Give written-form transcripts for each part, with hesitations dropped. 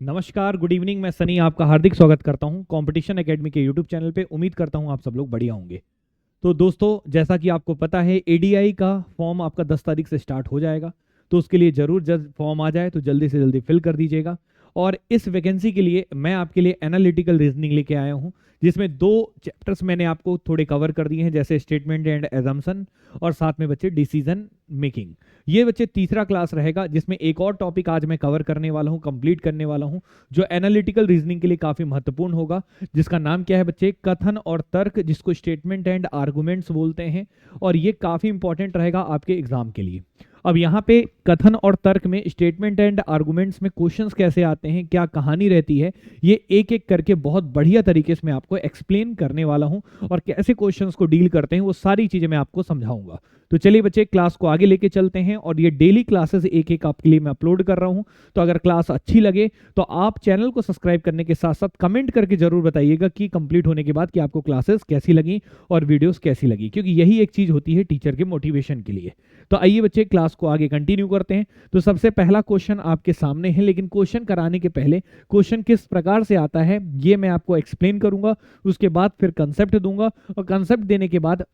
नमस्कार, good evening. मैं सनी आपका हार्दिक स्वागत करता हूं कंपटीशन एकेडमी के यूट्यूब चैनल पे। उम्मीद करता हूं आप सब लोग बढ़िया होंगे। तो दोस्तों, जैसा कि आपको पता है, एडीआई का फॉर्म आपका 10 तारीख से स्टार्ट हो जाएगा। तो उसके लिए जरूर जब फॉर्म आ जाए तो जल्दी से जल्दी फिल कर दीजिएगा। और इस वैकेंसी के लिए मैं आपके लिए एनालिटिकल रीजनिंग लेके आया हूं, जिसमें 2 चैप्टर्स मैंने आपको थोड़े कवर कर दिए हैं, जैसे स्टेटमेंट एंड एजम्पशन और साथ में बच्चे डिसीजन मेकिंग। ये बच्चे तीसरा क्लास रहेगा, जिसमें एक और टॉपिक आज मैं कवर करने वाला हूं, कंप्लीट करने वाला हूं, जो एनालिटिकल रीजनिंग के लिए काफी महत्वपूर्ण होगा, जिसका नाम क्या है बच्चे? कथन और तर्क, जिसको स्टेटमेंट एंड आर्गुमेंट्स बोलते हैं। और ये काफी इंपॉर्टेंट रहेगा आपके एग्जाम के लिए। अब यहाँ पे कथन और तर्क में, स्टेटमेंट एंड आर्गुमेंट्स में क्वेश्चंस कैसे आते हैं, क्या कहानी रहती है, ये एक एक करके बहुत बढ़िया तरीके से मैं आपको एक्सप्लेन करने वाला हूं। और कैसे क्वेश्चंस को डील करते हैं वो सारी चीजें मैं आपको समझाऊंगा। तो चलिए बच्चे, क्लास को आगे लेके चलते हैं। और ये डेली क्लासेस एक एक आपके लिए मैं अपलोड कर रहा हूं। तो अगर क्लास अच्छी लगे तो आप चैनल को सब्सक्राइब करने के साथ साथ कमेंट करके जरूर बताइएगा कि कंप्लीट होने के बाद कि आपको क्लासेस कैसी लगी और वीडियोस कैसी लगी, क्योंकि यही एक चीज होती है टीचर के मोटिवेशन के लिए। तो आइए बच्चे, क्लास को आगे कंटिन्यू करते हैं। तो सबसे पहला क्वेश्चन आपके सामने है, लेकिन क्वेश्चन कराने के पहले क्वेश्चन किस प्रकार से आता है ये मैं आपको एक्सप्लेन करूंगा। उसके बाद फिर कंसेप्ट दूंगा, और कंसेप्ट देने के बाद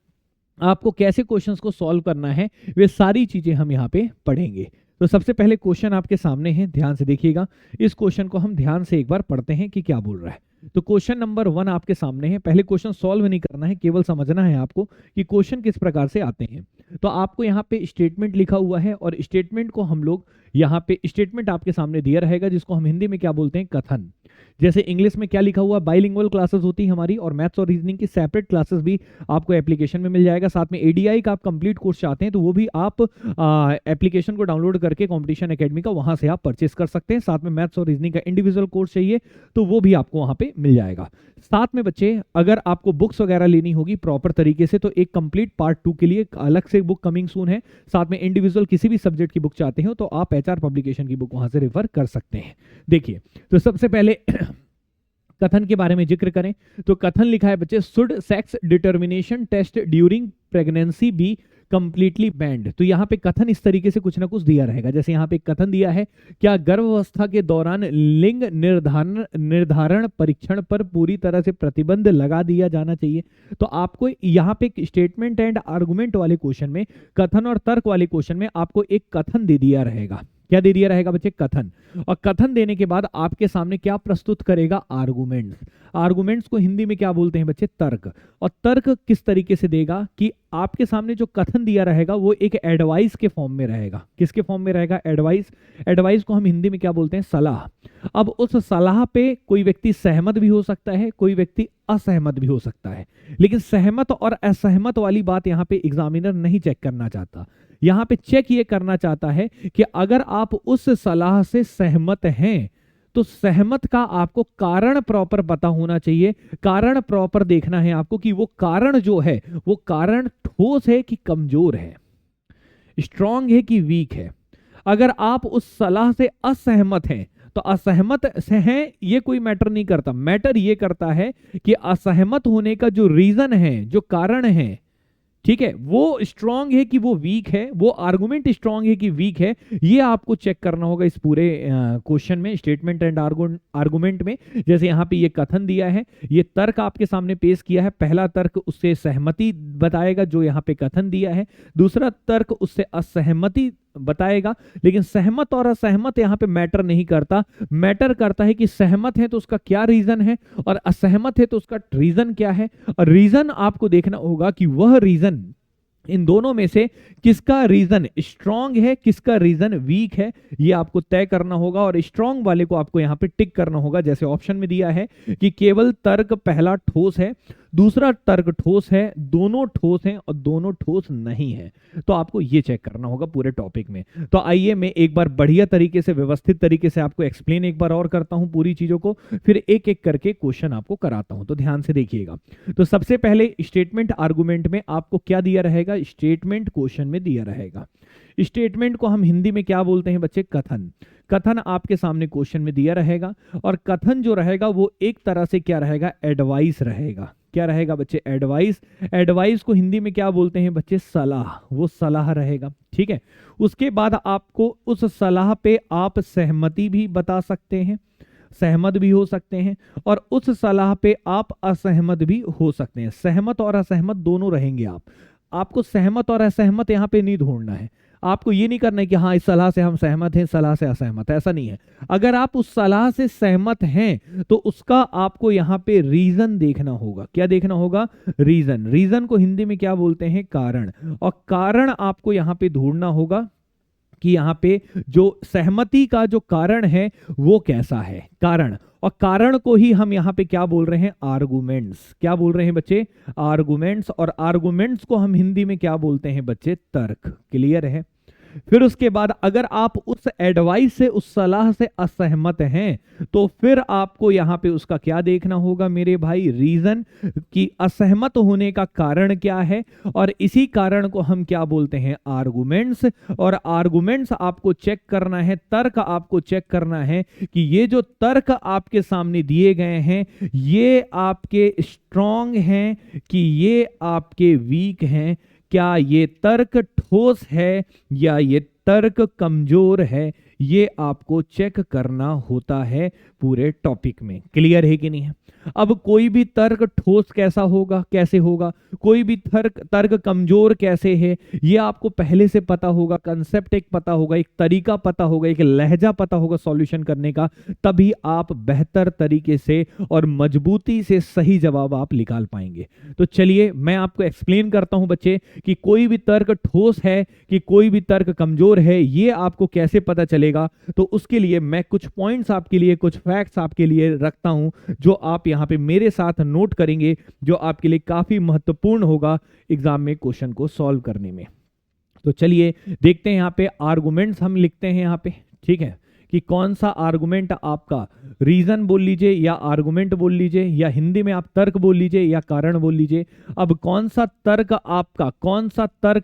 आपको कैसे क्वेश्चंस को सॉल्व करना है, वे सारी चीजें हम यहाँ पे पढ़ेंगे। तो सबसे पहले क्वेश्चन आपके सामने है, ध्यान से देखिएगा। इस क्वेश्चन को हम ध्यान से एक बार पढ़ते हैं कि क्या बोल रहा है। तो क्वेश्चन नंबर 1 आपके सामने है। पहले क्वेश्चन सॉल्व नहीं करना है, केवल समझना है आपको कि क्वेश्चन किस प्रकार से आते हैं। तो आपको यहाँ पे स्टेटमेंट लिखा हुआ है, और स्टेटमेंट को हम लोग यहाँ पे, स्टेटमेंट आपके सामने दिया रहेगा, जिसको हम हिंदी में क्या बोलते हैं? कथन। जैसे इंग्लिश में क्या लिखा हुआ? बाइलिंगुअल क्लासेस होती है हमारी, और मैथ्स और रीजनिंग की सेपरेट क्लासेस भी आपको एप्लीकेशन में मिल जाएगा। साथ में एडीआई का आप कंप्लीट कोर्स चाहते हैं तो वो भी आप एप्लीकेशन को डाउनलोड करके कंपटीशन एकेडमी का, वहां से आप परचेस कर सकते हैं। साथ में मैथ्स और रीजनिंग का इंडिविजुअल कोर्स चाहिए तो वो भी आपको वहां पे मिल जाएगा। साथ में बच्चे, अगर आपको बुक्स वगैरह लेनी होगी प्रॉपर तरीके से, तो एक कंप्लीट पार्ट 2 के लिए अलग से बुक कमिंग सून है। साथ में इंडिविजुअल किसी भी सब्जेक्ट की बुक चाहते हो तो आप एचआर पब्लिकेशन की बुक वहां से रेफर कर सकते हैं। देखिए, तो सबसे पहले कथन के बारे में जिक्र करें तो कथन लिखा है बच्चे, should sex determination test during pregnancy be completely banned. तो यहाँ पे कथन इस तरीके से कुछ ना कुछ दिया रहेगा। जैसे यहाँ पे कथन दिया है, क्या गर्भावस्था के दौरान लिंग निर्धारण परीक्षण पर पूरी तरह से प्रतिबंध लगा दिया जाना चाहिए। तो आपको यहाँ पे स्टेटमेंट एंड आर्गुमेंट वाले क्वेश्चन में, कथन और तर्क वाले क्वेश्चन में आपको एक कथन दे दिया रहेगा। क्या दे दिया रहेगा बच्चे? कथन। और कथन देने के बाद आपके सामने क्या प्रस्तुत करेगा? आर्गुमेंट्स। आर्गुमेंट्स को हिंदी में क्या बोलते हैं बच्चे? तर्क। और तर्क किस तरीके से देगा कि आपके सामने जो कथन दिया रहेगा वो एक एडवाइस के फॉर्म में रहेगा। किसके फॉर्म में रहेगा? एडवाइस। एडवाइस को हम हिंदी में क्या बोलते हैं? सलाह। अब उस सलाह पे कोई व्यक्ति सहमत भी हो सकता है, कोई व्यक्ति असहमत भी हो सकता है, लेकिन सहमत और असहमत वाली बात यहाँ पे एग्जामिनर नहीं चेक करना चाहता। यहाँ पे चेक ये करना चाहता है कि अगर आप उस सलाह से सहमत हैं तो सहमत का आपको कारण प्रॉपर पता होना चाहिए। कारण प्रॉपर देखना है आपको कि वो कारण जो है, वो कारण ठोस है कि कमजोर है, स्ट्रांग है कि वीक है। अगर आप उस सलाह से असहमत हैं तो असहमत से हैं ये कोई मैटर नहीं करता। मैटर ये करता है कि असहमत होने का जो रीजन है, जो कारण है, ठीक है, वो स्ट्रांग है कि वो वीक है, वो आर्गुमेंट स्ट्रांग है कि वीक है, ये आपको चेक करना होगा इस पूरे क्वेश्चन में, स्टेटमेंट एंड आर्गुमेंट में। जैसे यहाँ पे ये कथन दिया है, ये तर्क आपके सामने पेश किया है। पहला तर्क उससे सहमति बताएगा जो यहाँ पे कथन दिया है, दूसरा तर्क उससे असहमति बताएगा। लेकिन सहमत और असहमत यहाँ पे मैटर नहीं करता। मैटर करता है कि सहमत है तो उसका क्या रीजन है, और असहमत है तो उसका रीजन क्या है। और रीजन आपको देखना होगा कि वह रीजन, इन दोनों में से किसका रीजन स्ट्रांग है, किसका रीजन वीक है, ये आपको तय करना होगा। और स्ट्रांग वाले को आपको यहाँ पे टिक करना होगा। जैसे ऑप्शन में दिया है कि केवल तर्क पहला ठोस है, दूसरा तर्क ठोस है, दोनों ठोस हैं और दोनों ठोस नहीं है। तो आपको ये चेक करना होगा पूरे टॉपिक में। तो आइए मैं एक बार बढ़िया तरीके से, व्यवस्थित तरीके से आपको एक्सप्लेन एक बार और करता हूं पूरी चीजों को, फिर एक एक करके क्वेश्चन आपको कराता हूं। तो ध्यान से देखिएगा। तो सबसे पहले स्टेटमेंट आर्गुमेंट में आपको क्या दिया रहेगा? स्टेटमेंट क्वेश्चन में दिया रहेगा। स्टेटमेंट को हम हिंदी में क्या बोलते हैं बच्चे? कथन। कथन आपके सामने क्वेश्चन में दिया रहेगा, और कथन जो रहेगा वो एक तरह से क्या रहेगा? एडवाइस रहेगा। क्या रहेगा बच्चे? एडवाइस। एडवाइस को हिंदी में क्या बोलते हैं बच्चे? सलाह। वो सलाह रहेगा, ठीक है। उसके बाद आपको उस सलाह पे आप सहमति भी बता सकते हैं, सहमत भी हो सकते हैं और उस सलाह पे आप असहमत भी हो सकते हैं। सहमत और असहमत दोनों रहेंगे आप। आपको सहमत और असहमत यहाँ पे नहीं ढूंढना है। आपको ये नहीं करना है कि हाँ इस सलाह से हम सहमत हैं, इस सलाह से असहमत है, ऐसा नहीं है। अगर आप उस सलाह से सहमत हैं तो उसका आपको यहाँ पे रीजन देखना होगा। क्या देखना होगा? रीजन। रीजन को हिंदी में क्या बोलते हैं? कारण। और कारण आपको यहाँ पे ढूंढना होगा कि यहाँ पे जो सहमति का जो कारण है वो कैसा है, कारण। और कारण को ही हम यहाँ पे क्या बोल रहे हैं? आर्गुमेंट्स। क्या बोल रहे हैं बच्चे? आर्गुमेंट्स। और आर्गुमेंट्स को हम हिंदी में क्या बोलते हैं बच्चे? तर्क। क्लियर है? फिर उसके बाद अगर आप उस एडवाइस से, उस सलाह से असहमत हैं तो फिर आपको यहां पे उसका क्या देखना होगा मेरे भाई? रीजन, कि असहमत होने का कारण क्या है। और इसी कारण को हम क्या बोलते हैं? आर्गुमेंट्स। और आर्गुमेंट्स आपको चेक करना है, तर्क आपको चेक करना है कि ये जो तर्क आपके सामने दिए गए हैं ये आपके स्ट्रांग हैं कि ये आपके वीक हैं। क्या ये तर्क ठोस है या ये तर्क कमजोर है? ये आपको चेक करना होता है पूरे टॉपिक में। क्लियर है कि नहीं है? अब कोई भी तर्क ठोस कैसा होगा, कैसे होगा, कोई भी तर्क कमजोर कैसे है, ये आपको पहले से पता होगा। कंसेप्ट एक पता होगा, एक तरीका पता होगा, एक लहजा पता होगा सॉल्यूशन करने का, तभी आप बेहतर तरीके से और मजबूती से सही जवाब आप निकाल पाएंगे। तो चलिए मैं आपको एक्सप्लेन करता हूं बच्चे कि कोई भी तर्क ठोस है कि कोई भी तर्क कमजोर है, ये आपको कैसे पता चलेगा। तो उसके लिए मैं कुछ पॉइंट्स आपके लिए, कुछ फैक्ट्स आपके लिए रखता हूं जो आप यहां पे मेरे साथ नोट करेंगे, जो आपके लिए काफी महत्वपूर्ण होगा एग्जाम में क्वेश्चन को सॉल्व करने में। तो चलिए देखते हैं यहां पे आर्गुमेंट्स हम लिखते हैं यहां पे, ठीक है, कि कौन सा आर्गुमेंट आपका रीजन बोल लीजिए या आर्गुमेंट बोल लीजिए या हिंदी में आप तर्क बोल लीजिए या कारण बोल लीजिए। अब कौन सा तर्क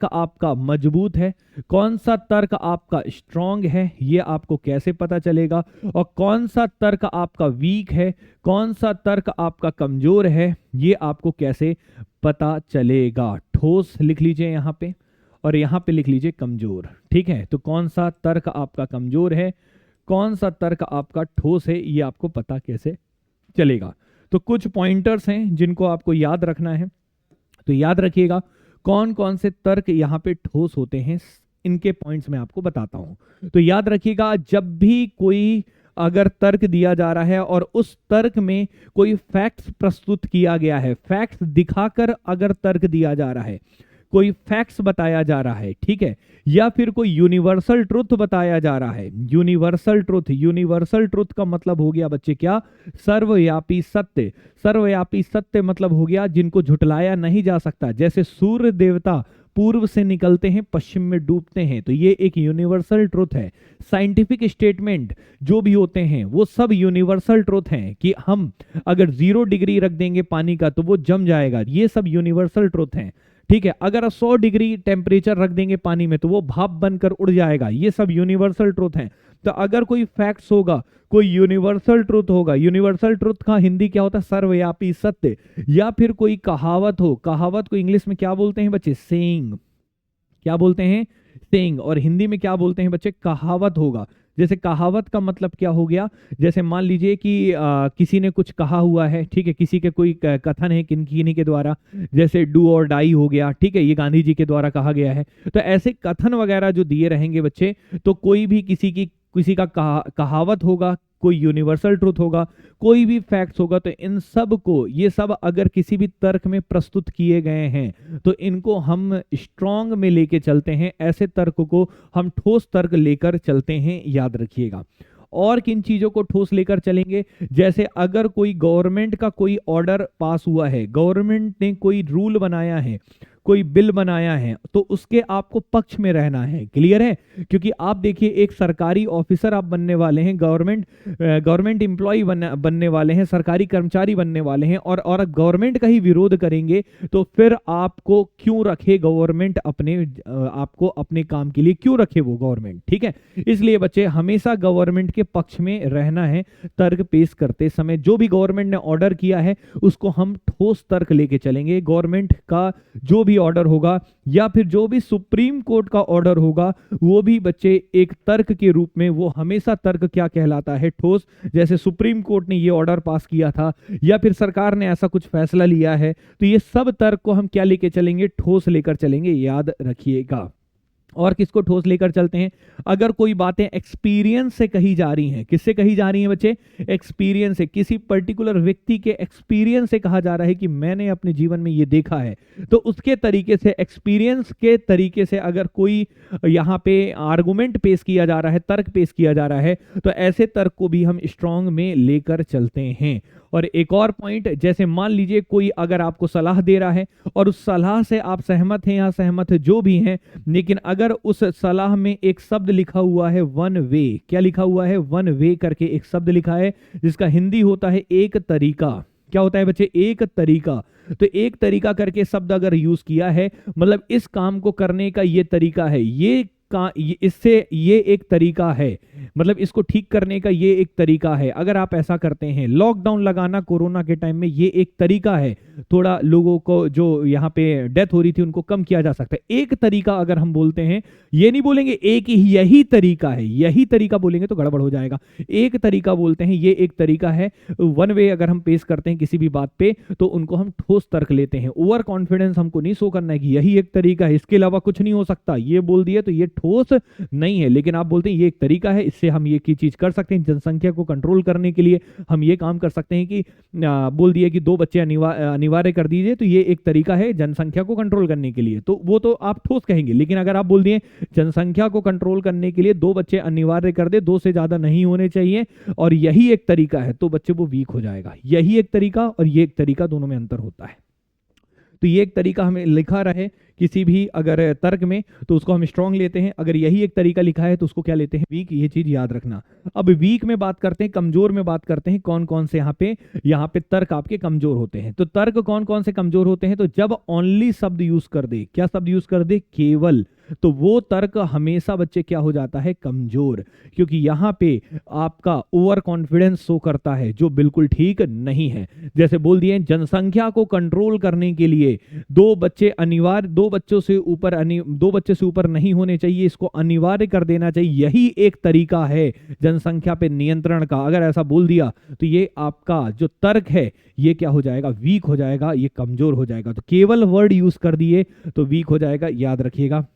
आपका मजबूत है, कौन सा तर्क आपका स्ट्रांग है, ये आपको कैसे पता चलेगा। और कौन सा तर्क आपका वीक है, कौन सा तर्क आपका कमजोर है, ये आपको कैसे पता चलेगा। ठोस लिख लीजिए यहां पे और यहां पे लिख लीजिए कमजोर, ठीक है। तो कौन सा तर्क आपका कमजोर है, कौन सा तर्क आपका ठोस है, ये आपको पता कैसे चलेगा। तो कुछ पॉइंटर्स हैं जिनको आपको याद रखना है। तो याद रखिएगा कौन कौन से तर्क यहां पे ठोस होते हैं, इनके पॉइंट्स मैं आपको बताता हूं। तो याद रखिएगा जब भी कोई अगर तर्क दिया जा रहा है और उस तर्क में कोई फैक्ट्स प्रस्तुत किया गया है, फैक्ट्स दिखाकर अगर तर्क दिया जा रहा है, कोई फैक्ट्स बताया जा रहा है, ठीक है, या फिर कोई यूनिवर्सल ट्रुथ बताया जा रहा है। यूनिवर्सल ट्रुथ का मतलब हो गया बच्चे क्या? सर्वव्यापी सत्य। सर्वव्यापी सत्य मतलब हो गया जिनको झुटलाया नहीं जा सकता। जैसे सूर्य देवता पूर्व से निकलते हैं, पश्चिम में डूबते हैं, तो ये एक यूनिवर्सल ट्रुथ है। साइंटिफिक स्टेटमेंट जो भी होते हैं वो सब यूनिवर्सल ट्रुथ हैं कि हम अगर 0 डिग्री रख देंगे पानी का तो वो जम जाएगा, ये सब यूनिवर्सल ट्रुथ हैं, ठीक है। अगर 100 डिग्री टेम्परेचर रख देंगे पानी में तो वो भाप बनकर उड़ जाएगा, ये सब यूनिवर्सल ट्रुथ हैं। तो अगर कोई फैक्ट्स होगा, कोई यूनिवर्सल ट्रुथ होगा, यूनिवर्सल ट्रुथ का हिंदी क्या होता है? सर्वव्यापी सत्य। या फिर कोई कहावत हो, कहावत को इंग्लिश में क्या बोलते हैं बच्चे? सेइंग। क्या बोलते हैं? सेइंग। और हिंदी में क्या बोलते हैं बच्चे? कहावत होगा। जैसे कहावत का मतलब क्या हो गया? जैसे मान लीजिए कि किसी ने कुछ कहा हुआ है, ठीक है, किसी के कोई कथन है किन्हीं के द्वारा, जैसे डू और डाई हो गया, ठीक है, ये गांधी जी के द्वारा कहा गया है। तो ऐसे कथन वगैरह जो दिए रहेंगे बच्चे, तो कोई भी किसी का कहावत होगा, कोई यूनिवर्सल ट्रुथ होगा, कोई भी फैक्ट्स होगा, तो इन सब को, ये सब अगर किसी भी तर्क में प्रस्तुत किए गए हैं तो इनको हम स्ट्रांग में लेके चलते हैं। ऐसे तर्क को हम ठोस तर्क लेकर चलते हैं, याद रखिएगा। और किन चीजों को ठोस लेकर चलेंगे? जैसे अगर कोई गवर्नमेंट का कोई ऑर्डर पास हुआ है, गवर्नमेंट ने कोई रूल बनाया है, कोई बिल बनाया है, तो उसके आपको पक्ष में रहना है। क्लियर है? क्योंकि आप देखिए एक सरकारी ऑफिसर आप बनने वाले हैं, गवर्नमेंट एम्प्लॉय बनने वाले हैं, सरकारी कर्मचारी बनने वाले हैं, और गवर्नमेंट का ही विरोध करेंगे तो फिर आपको क्यों रखे गवर्नमेंट आपको अपने काम के लिए क्यों रखे वो गवर्नमेंट, ठीक है। इसलिए बच्चे हमेशा गवर्नमेंट के पक्ष में रहना है तर्क पेश करते समय। जो भी गवर्नमेंट ने ऑर्डर किया है उसको हम ठोस तर्क लेके चलेंगे। गवर्नमेंट का जो भी भी ऑर्डर होगा या फिर जो भी सुप्रीम कोर्ट का ऑर्डर होगा, वो भी बच्चे एक तर्क के रूप में, वो हमेशा तर्क क्या कहलाता है, ठोस। जैसे सुप्रीम कोर्ट ने ये ऑर्डर पास किया था या फिर सरकार ने ऐसा कुछ फैसला लिया है, तो ये सब तर्क को हम क्या लेके चलेंगे, ठोस लेकर चलेंगे, याद रखिएगा। और किसको ठोस लेकर चलते हैं, अगर कोई बातें एक्सपीरियंस से कही जा रही हैं, किससे कही जा रही हैं बच्चे, एक्सपीरियंस से, किसी पर्टिकुलर व्यक्ति के एक्सपीरियंस से कहा जा रहा है कि मैंने अपने जीवन में ये देखा है, तो उसके तरीके से, एक्सपीरियंस के तरीके से अगर कोई यहाँ पे आर्गुमेंट पेश किया जा रहा है, तर्क पेश किया जा रहा है, तो ऐसे तर्क को भी हम स्ट्रांग में लेकर चलते हैं। और एक और पॉइंट, जैसे मान लीजिए कोई अगर आपको सलाह दे रहा है और उस सलाह से आप सहमत हैं या सहमत जो भी हैं, लेकिन अगर उस सलाह में एक शब्द लिखा हुआ है वन वे, क्या लिखा हुआ है, वन वे करके एक शब्द लिखा है, जिसका हिंदी होता है एक तरीका। क्या होता है बच्चे, एक तरीका। तो एक तरीका करके शब्द अगर यूज किया है, मतलब इस काम को करने का ये तरीका है, इससे ये एक तरीका है, मतलब इसको ठीक करने का ये एक तरीका है, अगर आप ऐसा करते हैं। लॉकडाउन लगाना कोरोना के टाइम में ये एक तरीका है, थोड़ा लोगों को जो यहाँ पे डेथ हो रही थी उनको कम किया जा सकता है। एक तरीका अगर हम बोलते हैं, ये नहीं बोलेंगे एक ही यही तरीका है, यही तरीका बोलेंगे तो गड़बड़ हो जाएगा। एक तरीका बोलते हैं, ये एक तरीका है। वन वे अगर हम पेश करते हैं किसी भी बात पे, तो उनको हम ठोस तर्क लेते हैं। ओवर कॉन्फिडेंस हमको नहीं शो करना है कि यही एक तरीका है, इसके अलावा कुछ नहीं हो सकता, ये बोल दिए तो ये ठोस नहीं है, लेकिन आप बोलते हैं ये एक तरीका है, इससे हम ये की चीज कर सकते हैं, जनसंख्या को कंट्रोल करने के लिए हम ये काम कर सकते हैं कि बोल दिए कि 2 बच्चे अनिवार्य कर दीजिए, तो ये एक तरीका है जनसंख्या को कंट्रोल करने के लिए, तो वो तो आप ठोस कहेंगे। लेकिन अगर आप बोल दिए जनसंख्या को कंट्रोल करने के लिए 2 बच्चे अनिवार्य कर दे, 2 से ज्यादा नहीं होने चाहिए, और यही एक तरीका है, तो बच्चे वो वीक हो जाएगा। यही एक तरीका और ये एक तरीका, दोनों में अंतर होता है। तो ये एक तरीका हमें लिखा रहे किसी भी अगर तर्क में, तो उसको हम स्ट्रांग लेते हैं। अगर यही एक तरीका लिखा है तो उसको क्या लेते हैं, वीक। ये चीज याद रखना। अब वीक में बात करते हैं, कमजोर में बात करते हैं, कौन कौन से यहाँ पे तर्क आपके कमजोर होते हैं। तो तर्क कौन कौन से कमजोर होते हैं, तो जब ओनली शब्द यूज कर दे, क्या शब्द यूज कर दे, केवल, तो वो तर्क हमेशा बच्चे क्या हो जाता है, कमजोर, क्योंकि यहाँ पे आपका ओवर कॉन्फिडेंस शो करता है, जो बिल्कुल ठीक नहीं है। जैसे बोल दिए जनसंख्या को कंट्रोल करने के लिए 2 बच्चे अनिवार्य, 2 बच्चों से ऊपर नहीं होने चाहिए, इसको अनिवार्य कर देना चाहिए, यही एक तरीका है जनसंख्या पे नियंत्रण का। अगर ऐसा बोल दिया तो ये आपका जो तर्क है ये क्या हो जाएगा, वीक हो जाएगा, ये कमजोर हो जाएगा। तो केवल वर्ड यूज कर दिए तो वीक हो जाएगा, याद रखिएगा।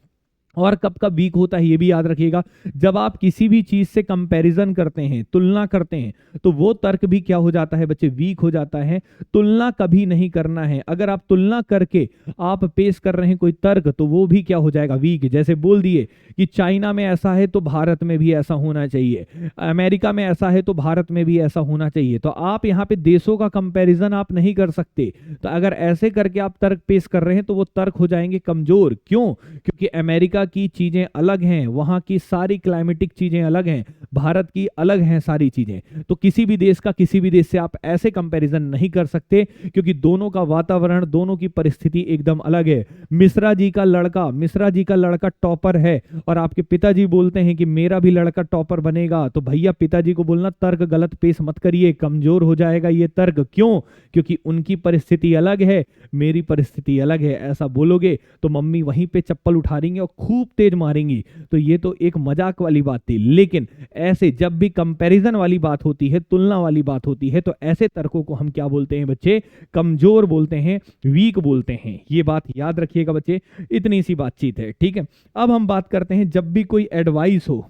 और कब कब वीक होता है ये भी याद रखिएगा, जब आप किसी भी चीज से कंपैरिजन करते हैं, तुलना करते हैं, तो वो तर्क भी क्या हो जाता है बच्चे, वीक हो जाता है। तुलना कभी नहीं करना है। अगर आप तुलना करके आप पेश कर रहे हैं कोई तर्क, तो वो भी क्या हो जाएगा, वीक। जैसे बोल दिए कि चाइना में ऐसा है तो भारत में भी ऐसा होना चाहिए, अमेरिका में ऐसा है तो भारत में भी ऐसा होना चाहिए, तो आप यहाँ पे देशों का कंपैरिजन आप नहीं कर सकते। तो अगर ऐसे करके आप तर्क पेश कर रहे हैं तो वो तर्क हो जाएंगे कमजोर। क्यों, क्योंकि अमेरिका की चीजें अलग हैं, वहां की सारी क्लाइमेटिक चीजें अलग हैं, भारत की अलग हैं सारी चीजें। तो किसी भी देश का किसी भी देश से आप ऐसे कंपैरिजन नहीं कर सकते, क्योंकि दोनों का वातावरण, दोनों की परिस्थिति एकदम अलग है। मिश्रा जी का लड़का टॉपर है और आपके पिताजी बोलते हैं कि मेरा भी लड़का टॉपर बनेगा, तो भैया पिताजी को बोलना तर्क गलत पेश मत करिए, कमजोर हो जाएगा ये तर्क। क्यों, क्योंकि उनकी परिस्थिति अलग है, मेरी परिस्थिति अलग है। ऐसा बोलोगे तो मम्मी वहीं पे चप्पल उठाएंगे और खूब तेज मारेंगी। तो ये तो एक मजाक वाली बात थी, लेकिन ऐसे जब भी कंपैरिजन वाली बात होती है, तुलना वाली बात होती है, तो ऐसे तर्कों को हम क्या बोलते हैं बच्चे, कमजोर बोलते हैं, वीक बोलते हैं। ये बात याद रखिएगा बच्चे, इतनी सी बातचीत है, ठीक है। अब हम बात करते हैं जब भी कोई एडवाइस हो,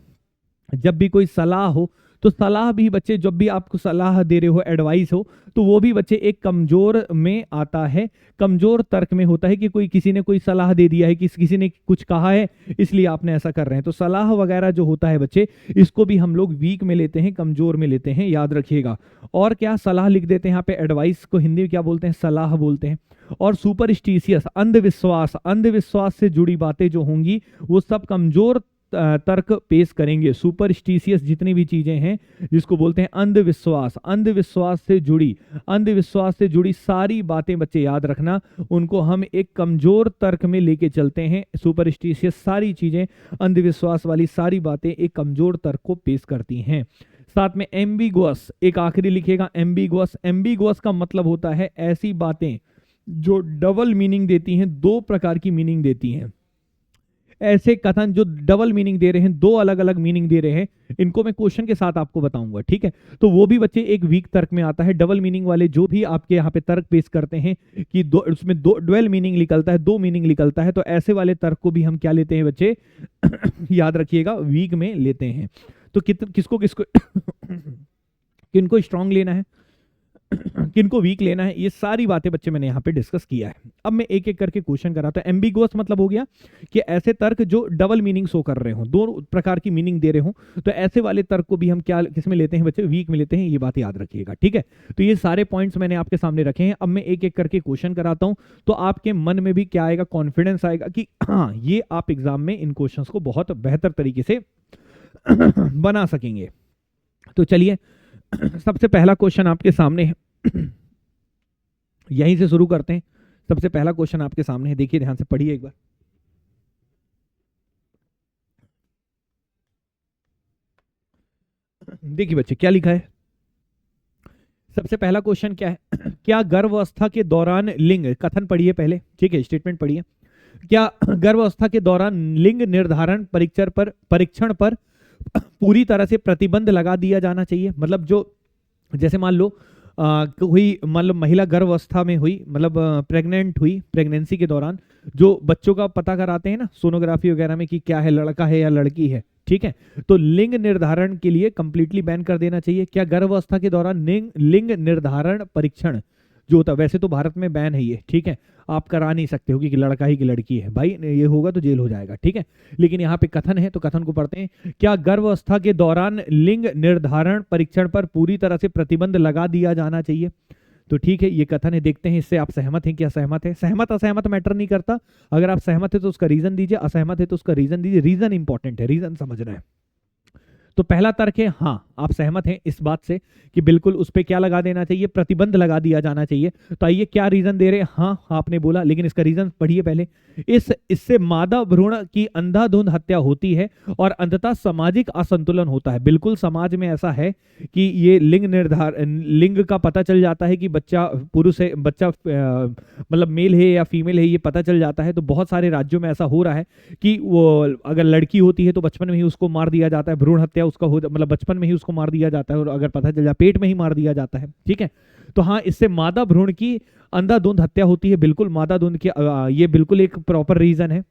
जब भी कोई सलाह हो, तो सलाह भी बच्चे, जब भी आपको सलाह दे रहे हो, एडवाइस हो, तो वो भी बच्चे एक कमजोर में आता है, कमजोर तर्क में होता है कि किसी ने कोई सलाह दे दिया है, कि किसी ने कुछ कहा है इसलिए आपने ऐसा कर रहे हैं। तो सलाह वगैरह जो होता है बच्चे, इसको भी हम लोग वीक में लेते हैं, कमजोर में लेते हैं, याद रखिएगा। और क्या सलाह लिख देते हैं यहाँ पे, एडवाइस को हिंदी में क्या बोलते हैं, सलाह बोलते हैं। और सुपरस्टिशियस, अंधविश्वास से जुड़ी बातें जो होंगी वो सब कमजोर तर्क पेश करेंगे। सुपरस्टिशियस जितनी भी चीजें हैं जिसको बोलते हैं अंधविश्वास से जुड़ी सारी बातें बच्चे याद रखना, उनको हम एक कमजोर तर्क में लेके चलते हैं। सुपरस्टिशियस सारी चीजें, अंधविश्वास वाली सारी बातें एक कमजोर तर्क को पेश करती हैं। साथ में एम्बिगुअस, एक आखिरी लिखेगा एम्बिगुअस। एम्बिगुअस का मतलब होता है ऐसी बातें जो डबल मीनिंग देती हैं, दो प्रकार की मीनिंग देती हैं। ऐसे कथन जो डबल मीनिंग दे रहे हैं, दो अलग अलग मीनिंग दे रहे हैं, इनको मैं क्वेश्चन के साथ आपको बताऊंगा, ठीक है। तो वो भी बच्चे एक वीक तर्क में आता है। डबल मीनिंग वाले जो भी आपके यहाँ पे तर्क पेश करते हैं कि उसमें दो डुअल मीनिंग निकलता है, दो मीनिंग निकलता है, तो ऐसे वाले तर्क को भी हम क्या लेते हैं बच्चे याद रखिएगा, वीक में लेते हैं। तो किसको किसको किनको स्ट्रांग लेना है, किनको वीक लेना है, ये सारी बातें बच्चे मैंने यहाँ पे डिस्कस किया है। अब मैं एक एक करके क्वेश्चन कराता हूं। एम्बिगुअस मतलब हो गया कि ऐसे तर्क जो डबल मीनिंग शो कर रहे हो, दो प्रकार की मीनिंग दे रहे हो, तो ऐसे वाले तर्क को भी हम क्या किसमें लेते हैं बच्चे, वीक में लेते हैं। ये बात याद रखिएगा, ठीक है। तो ये सारे पॉइंट्स मैंने आपके सामने रखे हैं। अब मैं एक एक करके क्वेश्चन कराता हूं, तो आपके मन में भी क्या आएगा, कॉन्फिडेंस आएगा कि हाँ, ये आप एग्जाम में इन क्वेश्चन को बहुत बेहतर तरीके से बना सकेंगे। तो चलिए, सबसे पहला क्वेश्चन आपके सामने है, यहीं से शुरू करते हैं। सबसे पहला क्वेश्चन आपके सामने है, देखिए ध्यान से पढ़िए एक बार। देखिए बच्चे क्या लिखा है। सबसे पहला क्वेश्चन क्या है, क्या गर्भावस्था के दौरान लिंग, कथन पढ़िए पहले, ठीक है, स्टेटमेंट पढ़िए। क्या गर्भावस्था के दौरान लिंग निर्धारण परीक्षण पर पूरी तरह से प्रतिबंध लगा दिया जाना चाहिए? मतलब जो जैसे मान लो कोई मतलब महिला गर्भावस्था में हुई, मतलब प्रेग्नेंट हुई, प्रेगनेंसी के दौरान जो बच्चों का पता कराते हैं ना सोनोग्राफी वगैरह में कि क्या है, लड़का है या लड़की है, ठीक है, तो लिंग निर्धारण के लिए कंप्लीटली बैन कर देना चाहिए। क्या गर्भावस्था के दौरान लिंग निर्धारण परीक्षण जो होता है, वैसे तो भारत में बैन है ये, ठीक है, आप करा नहीं सकते हो कि लड़का ही कि लड़की है, भाई ये होगा तो जेल हो जाएगा, ठीक है। लेकिन यहाँ पे कथन है, तो कथन को पढ़ते हैं। क्या गर्भावस्था के दौरान लिंग निर्धारण परीक्षण पर पूरी तरह से प्रतिबंध लगा दिया जाना चाहिए? तो ठीक है, ये कथन है, देखते हैं इससे आप सहमत हैं क्या सहमत है। सहमत असहमत मैटर नहीं करता, अगर आप सहमत है तो उसका रीजन दीजिए, असहमत है तो उसका रीजन दीजिए। रीजन इंपॉर्टेंट है, रीजन समझना है। तो पहला तर्क है हाँ, आप सहमत हैं इस बात से कि बिल्कुल उस पर क्या लगा देना चाहिए, प्रतिबंध लगा दिया जाना चाहिए। तो आइए क्या रीजन दे रहे हैं, हाँ आपने बोला, लेकिन इसका रीजन पढ़िए पहले। इससे मादा भ्रूण की अंधाधुंध हत्या होती है और अंततः सामाजिक असंतुलन होता है। बिल्कुल समाज में ऐसा है कि ये लिंग का पता चल जाता है कि बच्चा पुरुष है, बच्चा मतलब मेल है या फीमेल है, ये पता चल जाता है। तो बहुत सारे राज्यों में ऐसा हो रहा है कि वो अगर लड़की होती है तो बचपन में ही उसको मार दिया जाता है, भ्रूण हत्या उसका हो, मतलब बचपन में ही उसको मार दिया जाता है, और अगर पता चल जाए पेट में ही मार दिया जाता है, ठीक है। तो हाँ, इससे मादा भ्रूण की अंधाधुंध हत्या होती है। बिल्कुल मादा धुंध की ये बिल्कुल एक प्रॉपर रीजन है,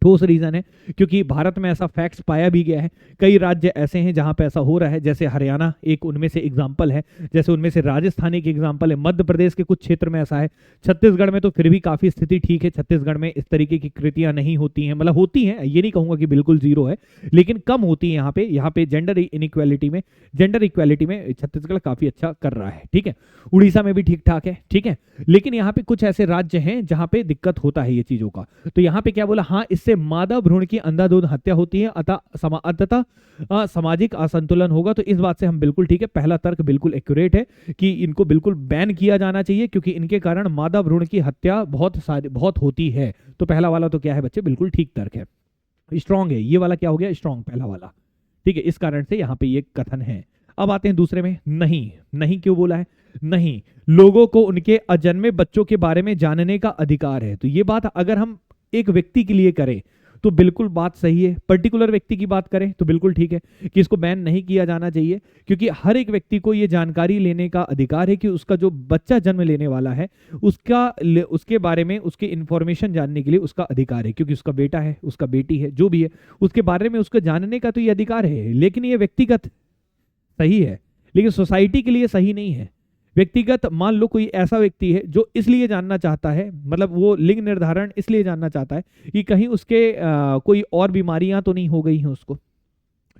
ठोस रीजन है, क्योंकि भारत में ऐसा फैक्ट्स पाया भी गया है। कई राज्य ऐसे हैं जहां पे ऐसा हो रहा है, जैसे हरियाणा एक उनमें से एग्जाम्पल है, जैसे उनमें से राजस्थान एक एग्जाम्पल है, मध्य प्रदेश के कुछ क्षेत्र में ऐसा है, छत्तीसगढ़ में तो फिर भी काफी स्थिति ठीक है, छत्तीसगढ़ में इस तरीके की कृतियां नहीं होती हैं, मतलब होती हैं, ये नहीं कहूंगा कि बिल्कुल जीरो है, लेकिन कम होती है। यहाँ पे जेंडर इक्वालिटी में छत्तीसगढ़ काफी अच्छा कर रहा है, ठीक है। उड़ीसा में भी ठीक ठाक है, ठीक है। लेकिन यहाँ पे कुछ ऐसे राज्य हैं जहां पे दिक्कत होता है ये चीजों का। तो यहाँ पे क्या बोला, हाँ इससे मादा भ्रूण की अंधाधुंध हत्या होती है, अतः सामाजिक असंतुलन होगा। तो इस बात से हम बिल्कुल ठीक है, पहला तर्क बिल्कुल एक्यूरेट है कि इनको बिल्कुल बैन किया जाना चाहिए, क्योंकि इनके कारण मादा भ्रूण की हत्या बहुत होती है। तो पहला वाला तो क्या है बच्चे, बिल्कुल ठीक तर्क है, स्ट्रांग है। ये वाला क्या हो गया, स्ट्रांग पहला वाला, ठीक है। इस कारण से यहाँ पे ये कथन है। अब आते हैं दूसरे में, नहीं क्यों बोला है, नहीं लोगों को उनके अजन्मे बच्चों के बारे में जानने का अधिकार है। तो ये बात अगर हम एक व्यक्ति के लिए करें तो बिल्कुल बात सही है, पर्टिकुलर व्यक्ति की बात करें तो बिल्कुल ठीक है कि इसको बैन नहीं किया जाना चाहिए, क्योंकि हर एक व्यक्ति को ये जानकारी लेने का अधिकार है कि उसका जो बच्चा जन्म लेने वाला है उसके बारे में, उसके इंफॉर्मेशन जानने के लिए उसका अधिकार है, क्योंकि उसका बेटा है, उसका बेटी है, जो भी है, उसके बारे में उसको जानने का तो ये अधिकार है। लेकिन ये व्यक्तिगत सही है, लेकिन सोसाइटी के लिए सही नहीं है। व्यक्तिगत मान लो कोई ऐसा व्यक्ति है जो इसलिए जानना चाहता है, मतलब वो लिंग निर्धारण इसलिए जानना चाहता है कि कहीं उसके कोई और बीमारियां तो नहीं हो गई हैं उसको,